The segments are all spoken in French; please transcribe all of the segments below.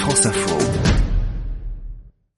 France Info.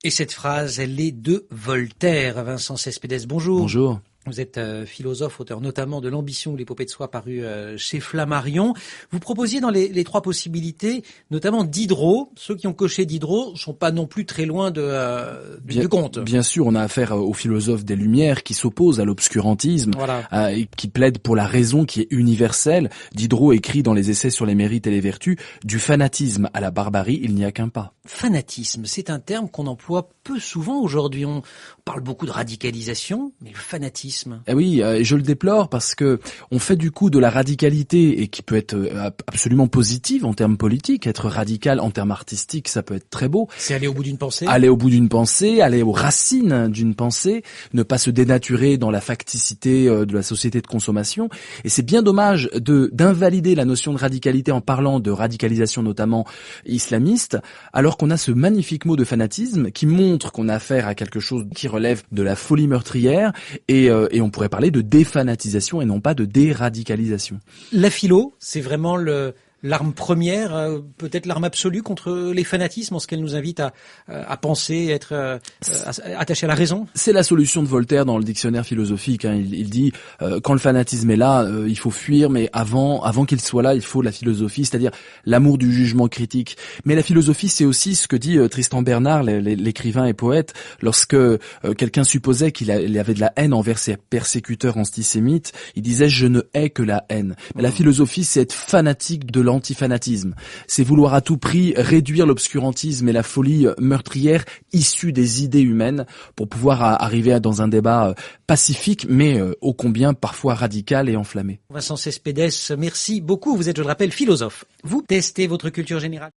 Et cette phrase, elle est de Voltaire. Vincent Cespedes, bonjour. Bonjour. Vous êtes philosophe, auteur notamment de L'Ambition ou l'épopée de soi, paru chez Flammarion. Vous proposiez dans les trois possibilités, notamment Diderot. Ceux qui ont coché Diderot sont pas non plus très loin du compte. Bien sûr, on a affaire aux philosophes des Lumières qui s'opposent à l'obscurantisme, et qui plaident pour la raison qui est universelle. Diderot écrit dans les Essais sur les mérites et les vertus, du fanatisme à la barbarie, il n'y a qu'un pas. Fanatisme, c'est un terme qu'on emploie peu souvent aujourd'hui. On parle beaucoup de radicalisation, mais le fanatisme... Eh oui, je le déplore parce que on fait du coup de la radicalité, et qui peut être absolument positive en termes politiques, être radical en termes artistiques, ça peut être très beau. C'est aller au bout d'une pensée. Aller au bout d'une pensée, aller aux racines d'une pensée, ne pas se dénaturer dans la facticité de la société de consommation. Et c'est bien dommage d'invalider la notion de radicalité en parlant de radicalisation notamment islamiste, alors qu'on a ce magnifique mot de fanatisme qui montre qu'on a affaire à quelque chose qui relève de la folie meurtrière, et on pourrait parler de défanatisation et non pas de déradicalisation. La philo, c'est vraiment l'arme première, peut-être l'arme absolue contre les fanatismes, en ce qu'elle nous invite à penser, être attaché à la raison. C'est la solution de Voltaire dans le dictionnaire philosophique. Il dit quand le fanatisme est là, il faut fuir, mais avant qu'il soit là, il faut la philosophie, c'est-à-dire l'amour du jugement critique. Mais la philosophie, c'est aussi ce que dit Tristan Bernard, l'écrivain et poète, lorsque quelqu'un supposait qu'il avait de la haine envers ses persécuteurs antisémites. Il disait: je ne hais que la haine. Mais la philosophie, c'est être fanatique de l'antifanatisme. C'est vouloir à tout prix réduire l'obscurantisme et la folie meurtrière issue des idées humaines pour pouvoir arriver dans un débat pacifique, mais ô combien parfois radical et enflammé. Vincent Cespedes, merci beaucoup. Vous êtes, je le rappelle, philosophe. Vous testez votre culture générale.